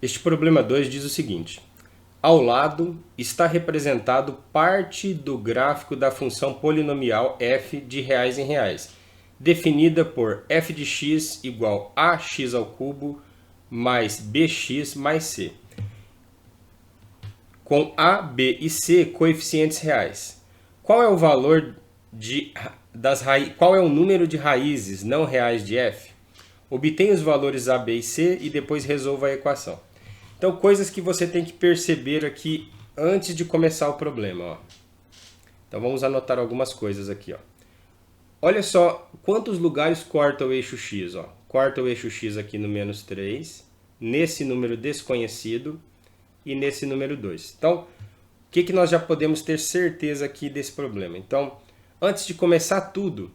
Este problema 2 diz o seguinte: ao lado está representado parte do gráfico da função polinomial f de reais em reais, definida por f de x igual a x ao cubo mais bx mais c, com a, b e c coeficientes reais. Qual é o valor qual é o número de raízes não reais de f? Obtenha os valores a, b e c e depois resolva a equação. Então, coisas que você tem que perceber aqui antes de começar o problema. Ó. Então, vamos anotar algumas coisas aqui. Ó. Olha só quantos lugares corta o eixo x. Ó. Corta o eixo x aqui no menos 3, nesse número desconhecido e nesse número 2. Então, o que nós já podemos ter certeza aqui desse problema? Então, antes de começar tudo,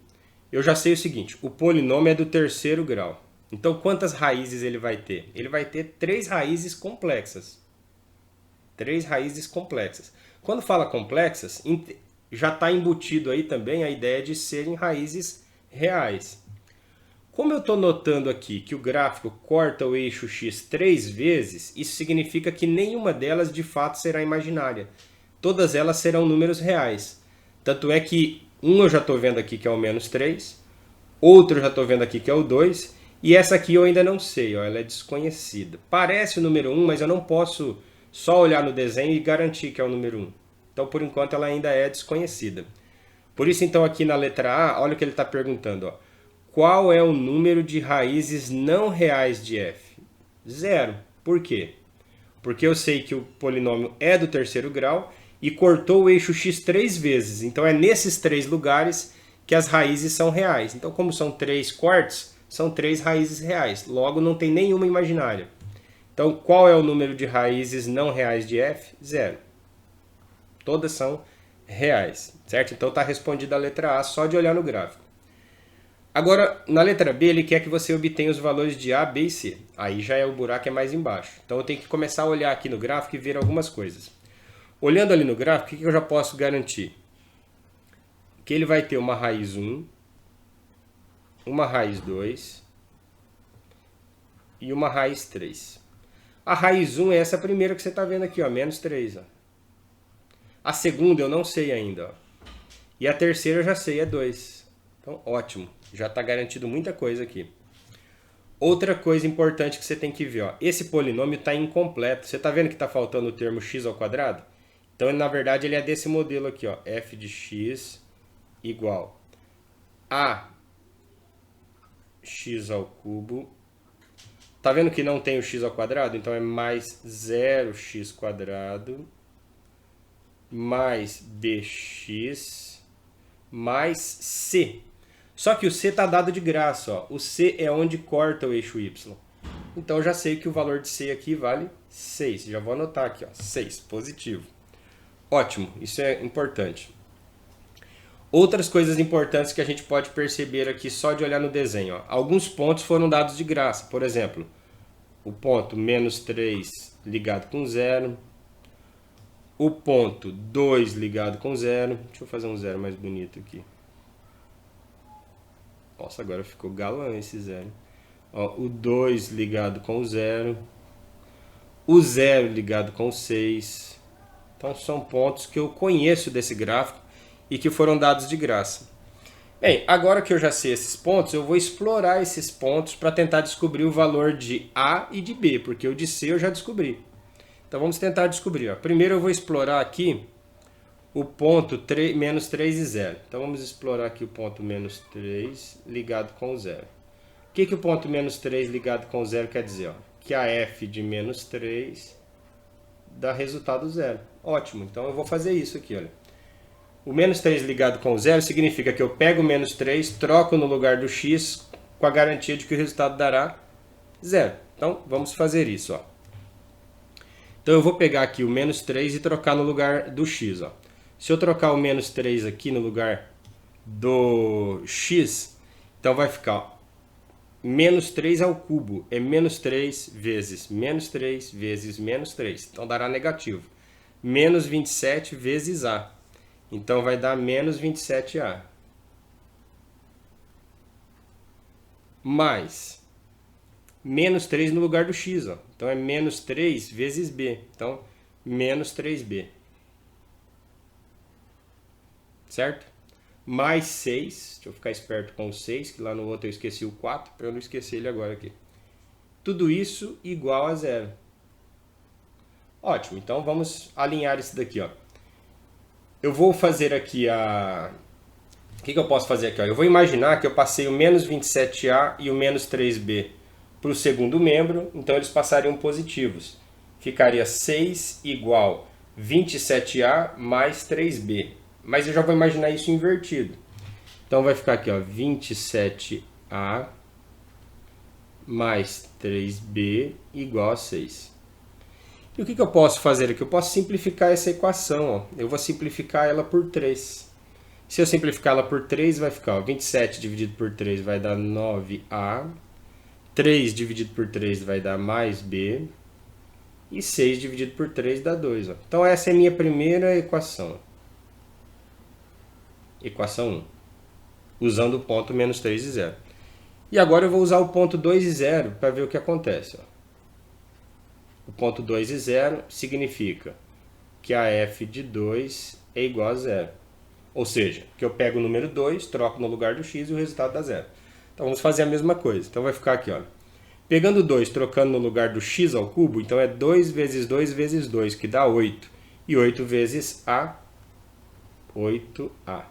eu já sei o seguinte: o polinômio é do terceiro grau. Então, quantas raízes ele vai ter? Ele vai ter 3 raízes complexas. 3 raízes complexas. Quando fala complexas, já está embutido aí também a ideia de serem raízes reais. Como eu estou notando aqui que o gráfico corta o eixo x 3 vezes, isso significa que nenhuma delas de fato será imaginária. Todas elas serão números reais. Tanto é que um eu já estou vendo aqui que é o menos 3, outro eu já estou vendo aqui que é o 2, e essa aqui eu ainda não sei, ó, ela é desconhecida. Parece o número 1, mas eu não posso só olhar no desenho e garantir que é o número 1. Então, por enquanto, ela ainda é desconhecida. Por isso, então, aqui na letra A, olha o que ele está perguntando. Ó. Qual é o número de raízes não reais de f? 0. Por quê? Porque eu sei que o polinômio é do terceiro grau e cortou o eixo x 3 vezes. Então, é nesses 3 lugares que as raízes são reais. Então, como são 3 cortes, são 3 raízes reais. Logo, não tem nenhuma imaginária. Então, qual é o número de raízes não reais de f? 0. Todas são reais, certo? Então, está respondida a letra A só de olhar no gráfico. Agora, na letra B, ele quer que você obtenha os valores de A, B e C. Aí já é o buraco é mais embaixo. Então, eu tenho que começar a olhar aqui no gráfico e ver algumas coisas. Olhando ali no gráfico, o que eu já posso garantir? Que ele vai ter uma raiz 1, uma raiz 2 e uma raiz 3. A raiz 1 é essa primeira que você está vendo aqui, ó, menos 3. Ó. A segunda eu não sei ainda. Ó. E a terceira eu já sei, é 2. Então, ótimo. Já está garantido muita coisa aqui. Outra coisa importante que você tem que ver. Ó, esse polinômio está incompleto. Você está vendo que está faltando o termo x ao quadrado? Então, na verdade, ele é desse modelo aqui. Ó, f de x igual a x ao cubo. Tá vendo que não tem o x ao quadrado? Então é mais 0x quadrado mais bx mais c. Só que o c está dado de graça. Ó. O c é onde corta o eixo y. Então eu já sei que o valor de c aqui vale 6. Já vou anotar aqui, ó, 6, positivo. Ótimo, isso é importante. Outras coisas importantes que a gente pode perceber aqui só de olhar no desenho. Ó. Alguns pontos foram dados de graça. Por exemplo, o ponto menos 3 ligado com 0. O ponto 2 ligado com 0. Deixa eu fazer um 0 mais bonito aqui. Nossa, agora ficou galã esse 0. Ó, o 2 ligado com 0. O 0 ligado com 6. Então são pontos que eu conheço desse gráfico e que foram dados de graça. Bem, agora que eu já sei esses pontos, eu vou explorar esses pontos para tentar descobrir o valor de A e de B, porque o de C eu já descobri. Então vamos tentar descobrir. Ó. Primeiro eu vou explorar aqui o ponto menos 3 e 0. Então vamos explorar aqui o ponto menos 3 ligado com 0. O que o ponto menos 3 ligado com 0 quer dizer? Ó? Que a f de menos 3 dá resultado 0. Ótimo, então eu vou fazer isso aqui, olha. O menos 3 ligado com 0 significa que eu pego o menos 3, troco no lugar do x com a garantia de que o resultado dará 0. Então, vamos fazer isso. Ó. Então, eu vou pegar aqui o menos 3 e trocar no lugar do x. Ó. Se eu trocar o menos 3 aqui no lugar do x, então vai ficar ó, menos 3 ao cubo. É menos 3 vezes menos 3 vezes menos 3. Então, dará negativo. Menos 27 vezes a. Então, vai dar menos 27A. Mais menos 3 no lugar do x. Ó. Então é menos 3 vezes b. Então, menos 3b. Certo? Mais 6. Deixa eu ficar esperto com o 6, que lá no outro eu esqueci o 4, para eu não esquecer ele agora aqui. Tudo isso igual a zero. Ótimo, então vamos alinhar isso daqui, ó. Eu vou fazer aqui a... O que eu posso fazer aqui? Ó? Eu vou imaginar que eu passei o menos 27A e o menos 3B para o segundo membro, então eles passariam positivos. Ficaria 6 igual 27A mais 3B. Mas eu já vou imaginar isso invertido. Então vai ficar aqui, ó, 27A mais 3B igual a 6. E o que eu posso fazer aqui? Eu posso simplificar essa equação. Ó. Eu vou simplificar ela por 3. Se eu simplificar ela por 3, vai ficar, ó, 27 dividido por 3 vai dar 9A. 3 dividido por 3 vai dar mais B. E 6 dividido por 3 dá 2. Ó. Então essa é a minha primeira equação. Equação 1. Usando o ponto menos 3 e 0. E agora eu vou usar o ponto 2 e 0 para ver o que acontece. Ó. O ponto 2 e 0 significa que a f de 2 é igual a 0. Ou seja, que eu pego o número 2, troco no lugar do x e o resultado dá 0. Então vamos fazer a mesma coisa. Então vai ficar aqui, ó. Pegando 2, trocando no lugar do x ao cubo, então é 2 vezes 2 vezes 2, que dá 8. E 8 vezes a, 8a.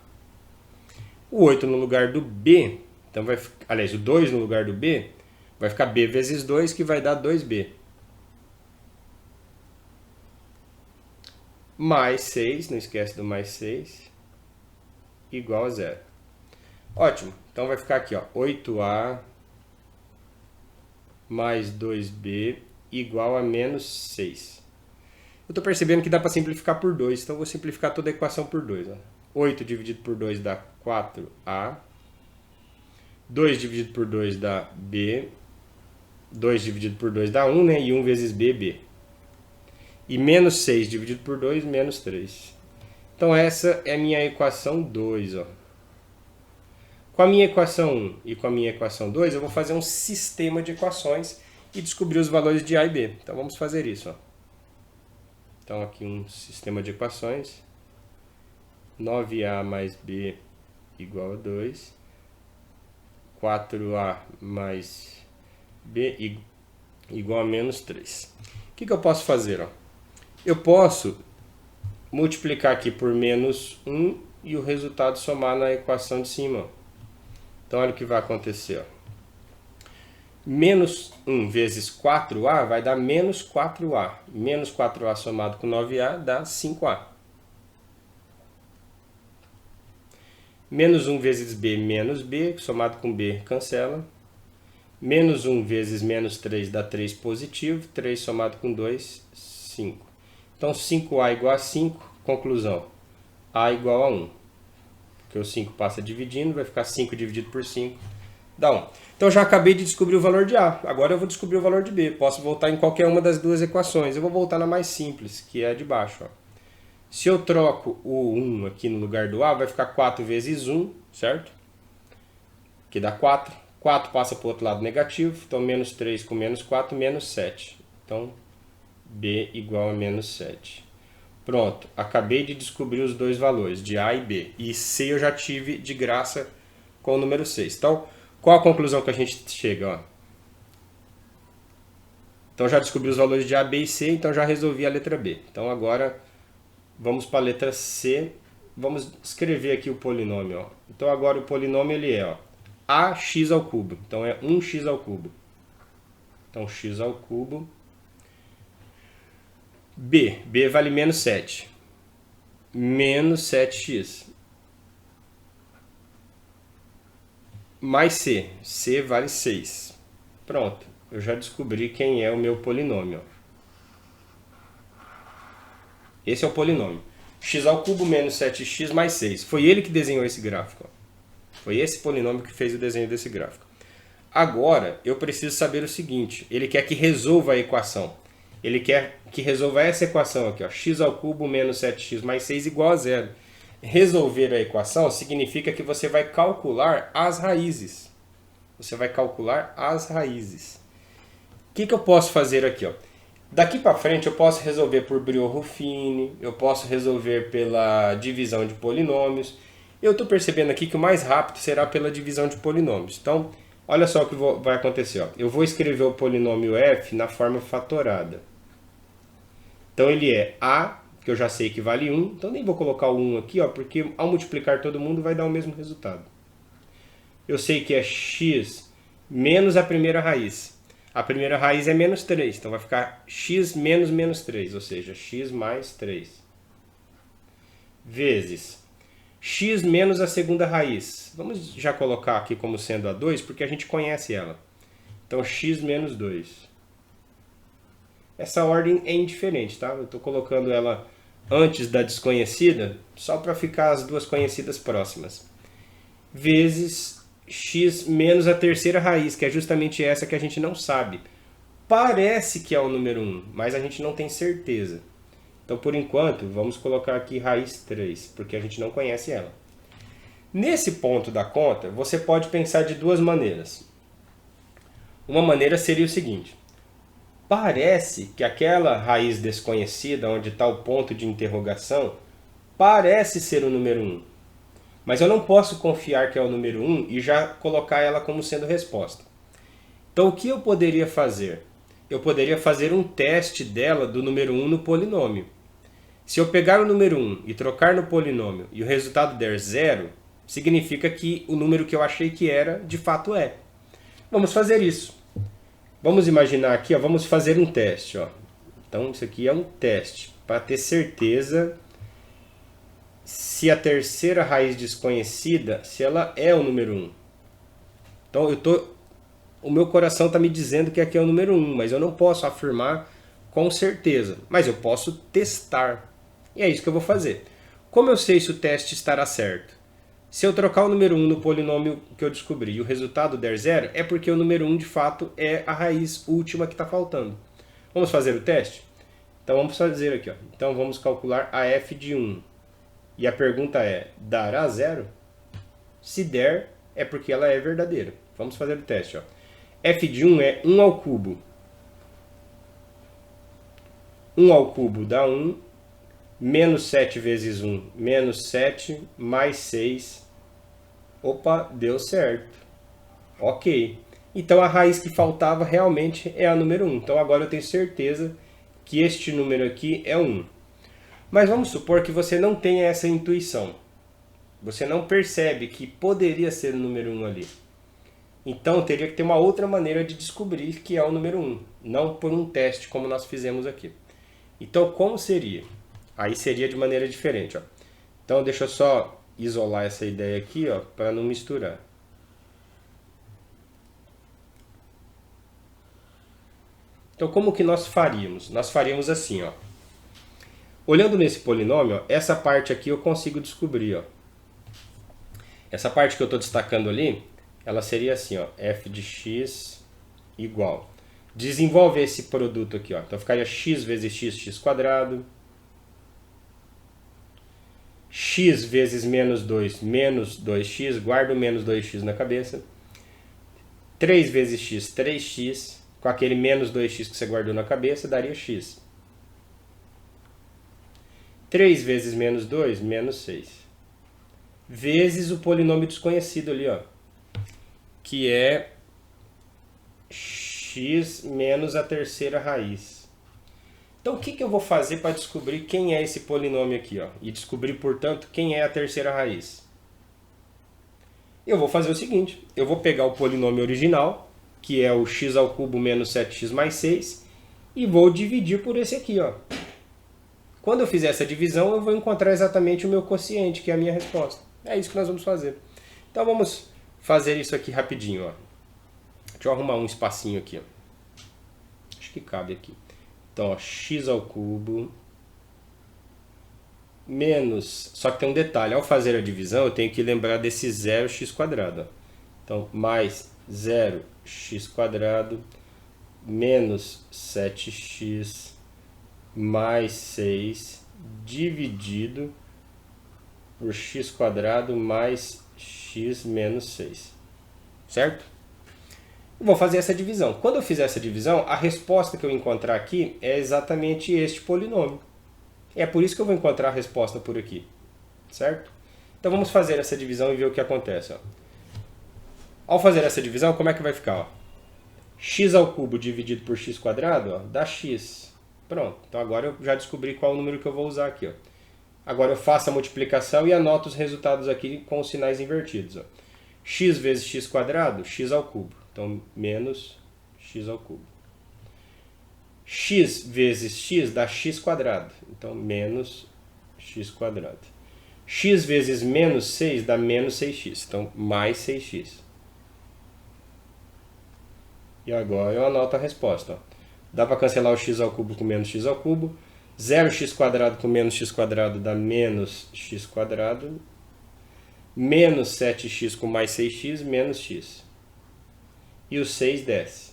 O 8 no lugar do b, então vai, aliás, o 2 no lugar do b, vai ficar b vezes 2, que vai dar 2b. Mais 6, não esquece do mais 6, igual a 0. Ótimo, então vai ficar aqui, ó, 8a mais 2b igual a menos 6. Eu estou percebendo que dá para simplificar por 2, então eu vou simplificar toda a equação por 2. Ó. 8 dividido por 2 dá 4a. 2 dividido por 2 dá b. 2 dividido por 2 dá 1, né? E 1 vezes b, b. E menos 6 dividido por 2, menos 3. Então essa é a minha equação 2. Ó. Com a minha equação 1 e com a minha equação 2, eu vou fazer um sistema de equações e descobrir os valores de A e B. Então vamos fazer isso. Ó. Então aqui um sistema de equações. 9A mais B igual a 2. 4A mais B igual a menos 3. O que eu posso fazer? Ó? Eu posso multiplicar aqui por menos 1 e o resultado somar na equação de cima. Ó. Então olha o que vai acontecer. Ó. Menos 1 vezes 4A vai dar menos 4A. Menos 4A somado com 9A dá 5A. Menos 1 vezes B menos B, somado com B cancela. Menos 1 vezes menos 3 dá 3 positivo. 3 somado com 2, 5. Então 5A igual a 5. Conclusão. A igual a 1. Porque o 5 passa dividindo, vai ficar 5 dividido por 5, dá 1. Então eu já acabei de descobrir o valor de A. Agora eu vou descobrir o valor de B. Posso voltar em qualquer uma das duas equações. Eu vou voltar na mais simples, que é a de baixo. Ó. Se eu troco o 1 aqui no lugar do A, vai ficar 4 vezes 1, certo? Que dá 4. 4 passa para o outro lado negativo. Então menos 3 com menos 4, menos 7. Então B igual a menos 7. Pronto, acabei de descobrir os dois valores, de A e B. E C eu já tive de graça com o número 6. Então, qual a conclusão que a gente chega? Ó? Então, já descobri os valores de A, B e C, então já resolvi a letra B. Então, agora, vamos para a letra C. Vamos escrever aqui o polinômio. Ó. Então, agora o polinômio ele é ó, ax ao cubo. Então, é 1x ao cubo. Então, x ao cubo. B. B vale menos 7. Menos 7x. Mais C. C vale 6. Pronto. Eu já descobri quem é o meu polinômio. Esse é o polinômio. X ao cubo menos 7x mais 6. Foi ele que desenhou esse gráfico. Foi esse polinômio que fez o desenho desse gráfico. Agora, eu preciso saber o seguinte. Ele quer que resolva a equação. Ele quer que resolva essa equação aqui, ó, x ao cubo menos 7x mais 6 igual a 0. Resolver a equação significa que você vai calcular as raízes. Você vai calcular as raízes. que eu posso fazer aqui? Ó? Daqui para frente eu posso resolver por Briot-Ruffini, eu posso resolver pela divisão de polinômios. Eu estou percebendo aqui que o mais rápido será pela divisão de polinômios. Então, olha só o que vai acontecer. Ó. Eu vou escrever o polinômio f na forma fatorada. Então ele é a, que eu já sei que vale 1, então nem vou colocar o 1 aqui, ó, porque ao multiplicar todo mundo vai dar o mesmo resultado. Eu sei que é x menos a primeira raiz. A primeira raiz é menos 3, então vai ficar x menos menos 3, ou seja, x mais 3. Vezes x menos a segunda raiz. Vamos já colocar aqui como sendo a 2, porque a gente conhece ela. Então, x menos 2. Essa ordem é indiferente, tá? Eu estou colocando ela antes da desconhecida, só para ficar as duas conhecidas próximas. Vezes x menos a terceira raiz, que é justamente essa que a gente não sabe. Parece que é o número 1, mas a gente não tem certeza. Então, por enquanto, vamos colocar aqui raiz 3, porque a gente não conhece ela. Nesse ponto da conta, você pode pensar de duas maneiras. Uma maneira seria o seguinte. Parece que aquela raiz desconhecida, onde está o ponto de interrogação, parece ser o número 1. Mas eu não posso confiar que é o número 1 e já colocar ela como sendo resposta. Então, o que eu poderia fazer? Eu poderia fazer um teste dela do número 1 no polinômio. Se eu pegar o número 1 e trocar no polinômio e o resultado der 0, significa que o número que eu achei que era, de fato é. Vamos fazer isso. Vamos imaginar aqui, ó, vamos fazer um teste. Ó. Então, isso aqui é um teste, para ter certeza se a terceira raiz desconhecida, se ela é o número 1. Então, o meu coração está me dizendo que aqui é o número 1, mas eu não posso afirmar com certeza. Mas eu posso testar. E é isso que eu vou fazer. Como eu sei se o teste estará certo? Se eu trocar o número 1 no polinômio que eu descobri e o resultado der 0, é porque o número 1 de fato é a raiz última que está faltando. Vamos fazer o teste? Então vamos fazer aqui. Ó. Então vamos calcular a f de 1. E a pergunta é, dará 0? Se der, é porque ela é verdadeira. Vamos fazer o teste. Ó. F de 1 é 1 ao cubo. 1 ao cubo dá 1. Menos 7 vezes 1, menos 7, mais 6. Opa, deu certo. Ok. Então a raiz que faltava realmente é a número 1. Então agora eu tenho certeza que este número aqui é 1. Mas vamos supor que você não tenha essa intuição. Você não percebe que poderia ser o número 1 ali. Então teria que ter uma outra maneira de descobrir que é o número 1. Não por um teste como nós fizemos aqui. Então como seria? Aí seria de maneira diferente. Ó. Então deixa eu só isolar essa ideia aqui para não misturar. Então como que nós faríamos? Nós faríamos assim. Ó. Olhando nesse polinômio, ó, essa parte aqui eu consigo descobrir. Ó. Essa parte que eu estou destacando ali, ela seria assim. Ó, f de x igual. Desenvolve esse produto aqui. Ó. Então ficaria x vezes x quadrado. X vezes menos 2, menos 2x, guarda o menos 2x na cabeça. 3 vezes x, 3x, com aquele menos 2x que você guardou na cabeça, daria x. 3 vezes menos 2, menos 6. Vezes o polinômio desconhecido ali, ó, que é x menos a terceira raiz. Então, o que eu vou fazer para descobrir quem é esse polinômio aqui? Ó, e descobrir, portanto, quem é a terceira raiz? Eu vou fazer o seguinte. Eu vou pegar o polinômio original, que é o x ao cubo menos 7x mais 6, e vou dividir por esse aqui. Ó. Quando eu fizer essa divisão, eu vou encontrar exatamente o meu quociente, que é a minha resposta. É isso que nós vamos fazer. Então, vamos fazer isso aqui rapidinho. Ó. Deixa eu arrumar um espacinho aqui. Ó. Acho que cabe aqui. Então, ó, x ao cubo menos... Só que tem um detalhe. Ao fazer a divisão, eu tenho que lembrar desse 0x quadrado. Ó. Então, mais 0x quadrado menos 7x mais 6 dividido por x quadrado mais x menos 6. Certo? Vou fazer essa divisão. Quando eu fizer essa divisão, a resposta que eu encontrar aqui é exatamente este polinômio. É por isso que eu vou encontrar a resposta por aqui, certo? Então vamos fazer essa divisão e ver o que acontece. Ó. Ao fazer essa divisão, como é que vai ficar? Ó? X ao cubo dividido por x quadrado, ó, dá x. Pronto, então agora eu já descobri qual é o número que eu vou usar aqui. Ó. Agora eu faço a multiplicação e anoto os resultados aqui com os sinais invertidos. Ó. X vezes x quadrado, x ao cubo. Então, menos x ao cubo. X vezes x dá x quadrado. Então, menos x quadrado. X vezes menos 6 dá menos 6x. Então, mais 6x. E agora eu anoto a resposta. Ó. Dá para cancelar o x ao cubo com menos x ao cubo. 0x quadrado com menos x quadrado dá menos x quadrado. Menos 7x com mais 6x, menos x. E o 6 desce.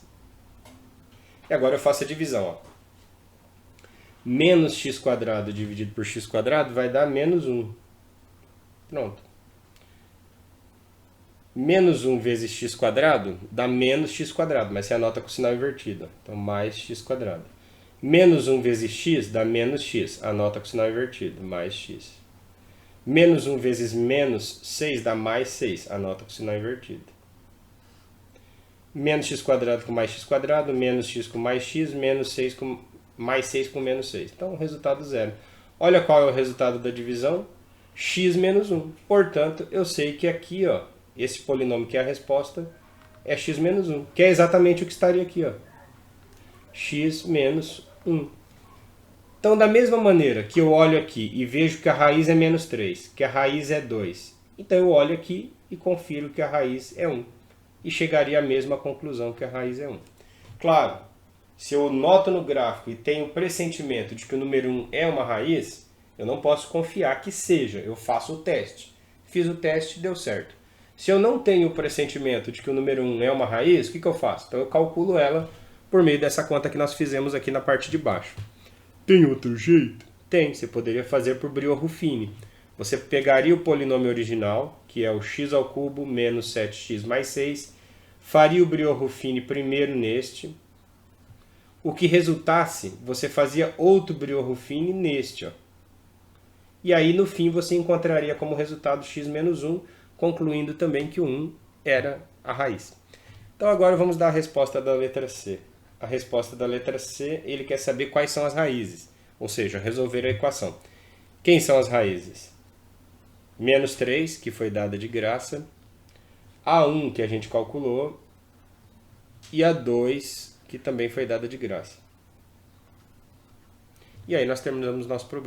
E agora eu faço a divisão. Ó. Menos x quadrado dividido por x quadrado vai dar menos 1. Pronto. Menos 1 vezes x quadrado dá menos x quadrado, mas você anota com o sinal invertido. Então, mais x quadrado. Menos 1 vezes x dá menos x, anota com o sinal invertido, mais x. Menos 1 vezes menos 6 dá mais 6, anota com o sinal invertido. Menos x quadrado com mais x quadrado, menos x com mais x, menos 6 com mais 6 com menos 6. Então, o resultado zero. Olha qual é o resultado da divisão. X menos 1. Portanto, eu sei que aqui, ó, esse polinômio que é a resposta é x menos 1, que é exatamente o que estaria aqui. Ó. X menos 1. Então, da mesma maneira que eu olho aqui e vejo que a raiz é menos 3, que a raiz é 2, então eu olho aqui e confiro que a raiz é 1. E chegaria à mesma conclusão que a raiz é 1. Claro, se eu noto no gráfico e tenho o pressentimento de que o número 1 é uma raiz, eu não posso confiar que seja. Eu faço o teste. Fiz o teste e deu certo. Se eu não tenho o pressentimento de que o número 1 é uma raiz, o que eu faço? Então eu calculo ela por meio dessa conta que nós fizemos aqui na parte de baixo. Tem outro jeito? Tem. Você poderia fazer por Brio-Ruffini. Você pegaria o polinômio original, que é o x ao cubo menos 7x mais 6, faria o Brio-Ruffini primeiro neste. O que resultasse, você fazia outro Brio-Ruffini neste. Ó. E aí, no fim, você encontraria como resultado x menos 1, concluindo também que o 1 era a raiz. Então, agora vamos dar a resposta da letra C. A resposta da letra C, ele quer saber quais são as raízes, ou seja, resolver a equação. Quem são as raízes? Menos 3, que foi dada de graça, a 1, que a gente calculou, e a 2, que também foi dada de graça. E aí nós terminamos nosso problema.